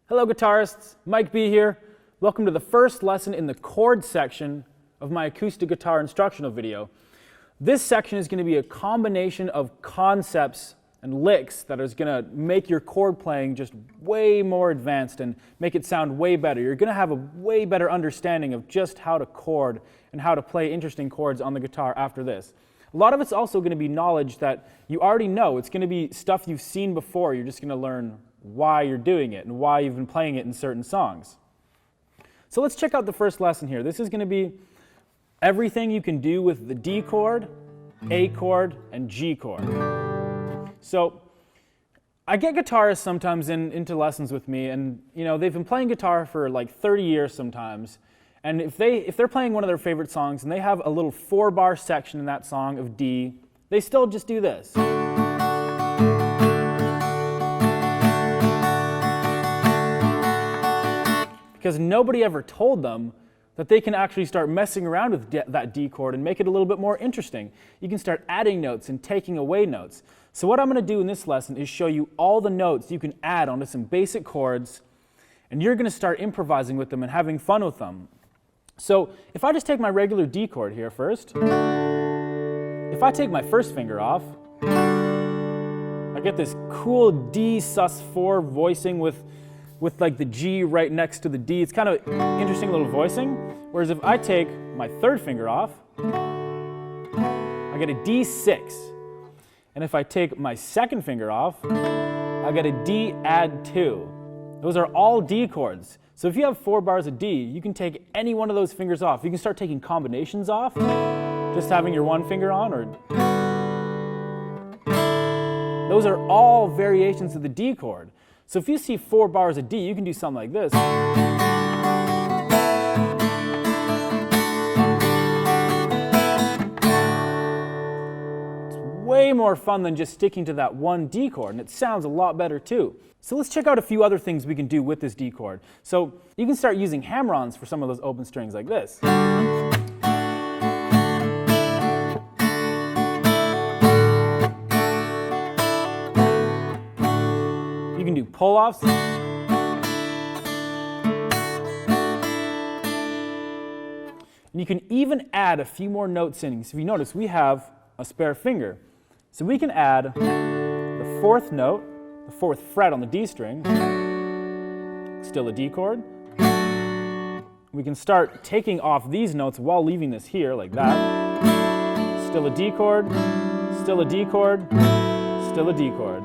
Hello guitarists, Mike B here. Welcome to the first lesson in the chord section of my acoustic guitar instructional video. This section is going to be a combination of concepts and licks that is going to make your chord playing just way more advanced and make it sound way better. You're going to have a way better understanding of just how to chord and how to play interesting chords on the guitar after this. A lot of it's also going to be knowledge that you already know. It's going to be stuff you've seen before. You're just going to learn why you're doing it and why you've been playing it in certain songs. So let's check out the first lesson here. This is going to be everything you can do with the D chord, A chord, and G chord. So I get guitarists sometimes into lessons with me, and they've been playing guitar for like 30 years sometimes. And if they're playing one of their favorite songs and they have a little 4-bar section in that song of D, they still just do this. Because nobody ever told them that they can actually start messing around with that D chord and make it a little bit more interesting. You can start adding notes and taking away notes. So what I'm going to do in this lesson is show you all the notes you can add onto some basic chords, and you're going to start improvising with them and having fun with them. So if I just take my regular D chord here first, if I take my first finger off, I get this cool D sus4 voicing with like the G right next to the D. It's kind of interesting little voicing. Whereas if I take my third finger off, I get a D6. And if I take my second finger off, I get a D add 2. Those are all D chords. So if you have 4 bars of D, you can take any one of those fingers off. You can start taking combinations off, just having your one finger on, or those are all variations of the D chord. So if you see 4 bars of D, you can do something like this. It's way more fun than just sticking to that one D chord, and it sounds a lot better too. So let's check out a few other things we can do with this D chord. So you can start using hammer-ons for some of those open strings like this. You can do pull-offs. And you can even add a few more notes in. So if you notice, we have a spare finger. So we can add the 4th note, the 4th fret on the D string, still a D chord. We can start taking off these notes while leaving this here, like that. Still a D chord, still a D chord, still a D chord.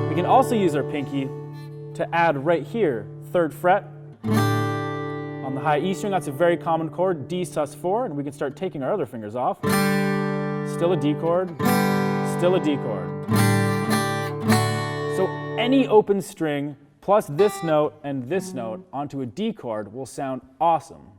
We can also use our pinky to add right here, 3rd fret on the high E string. That's a very common chord, D sus4, and we can start taking our other fingers off. Still a D chord, still a D chord. So any open string plus this note and this note onto a D chord will sound awesome.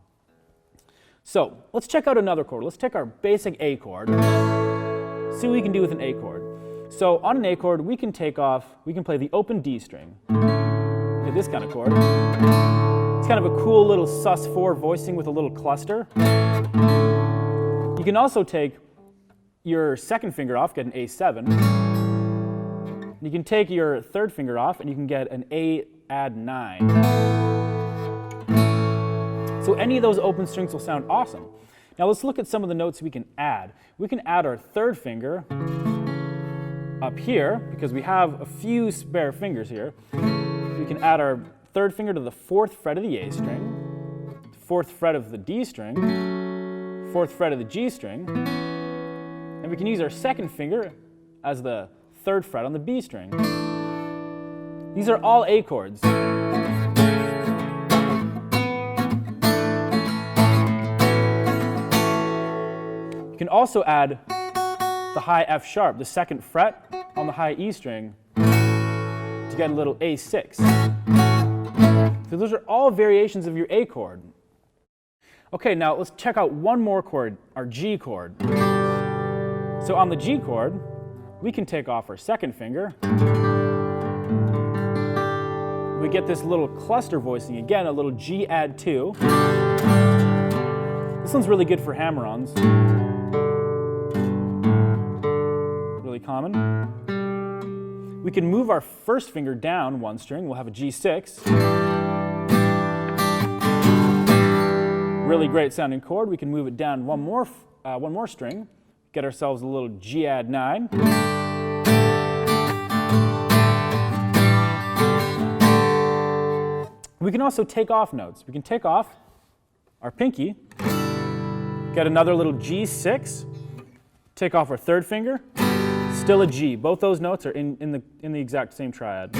So let's check out another chord. Let's take our basic A chord, see what we can do with an A chord. So on an A chord, we can play the open D string. Okay, this kind of chord. It's kind of a cool little sus4 voicing with a little cluster. You can also take your second finger off, get an A7. You can take your third finger off and you can get an A add 9. So any of those open strings will sound awesome. Now let's look at some of the notes we can add. We can add our third finger up here, because we have a few spare fingers here. We can add our third finger to the 4th fret of the A string, 4th fret of the D string, 4th fret of the G string, and we can use our second finger as the 3rd fret on the B string. These are all A chords. You can also add the high F sharp, the 2nd fret on the high E string, to get a little A6. So those are all variations of your A chord. Okay, now let's check out one more chord, our G chord. So on the G chord, we can take off our second finger. We get this little cluster voicing again, a little G add 2. This one's really good for hammer-ons. Really common. We can move our first finger down one string. We'll have a G6. Really great sounding chord. We can move it down one more string. Get ourselves a little G add 9. We can also take off notes. We can take off our pinky, get another little G6, take off our third finger, still a G. Both those notes are in the exact same triad.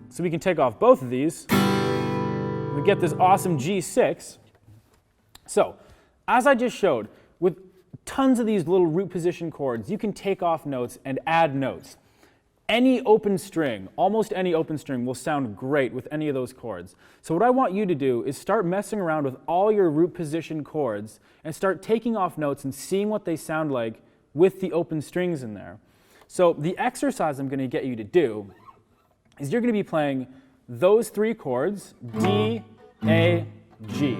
So we can take off both of these. We get this awesome G6. So, as I just showed, with tons of these little root position chords, you can take off notes and add notes. Any open string, almost any open string, will sound great with any of those chords. So what I want you to do is start messing around with all your root position chords and start taking off notes and seeing what they sound like with the open strings in there. So the exercise I'm going to get you to do is you're going to be playing those three chords, D, A, G.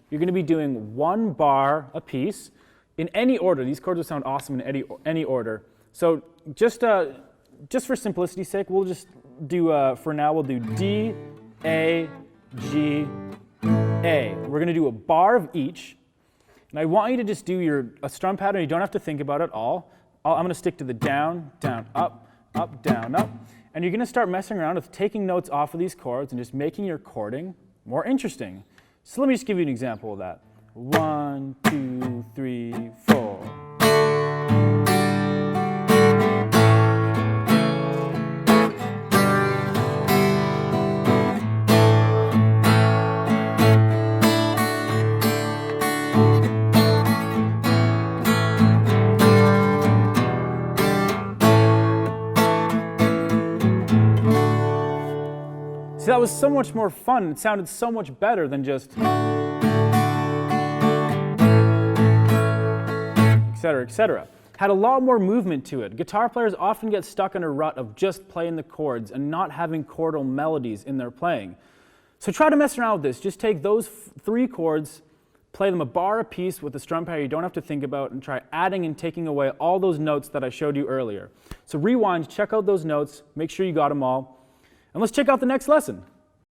You're going to be doing one bar a piece in any order. These chords will sound awesome in any order. So just for simplicity's sake, we'll just do, for now, we'll do D, A, G, A. We're going to do a bar of each. And I want you to just do a strum pattern. You don't have to think about it all. I'm going to stick to the down, down, up, up, down, up. And you're going to start messing around with taking notes off of these chords and just making your chording more interesting. So let me just give you an example of that. 1, 2, 3, 4. So that was so much more fun. It sounded so much better than just etc., etc. Had a lot more movement to it. Guitar players often get stuck in a rut of just playing the chords and not having chordal melodies in their playing. So try to mess around with this. Just take those three chords, play them a bar a piece with a strum pattern you don't have to think about, and try adding and taking away all those notes that I showed you earlier. So rewind, check out those notes, make sure you got them all. And let's check out the next lesson.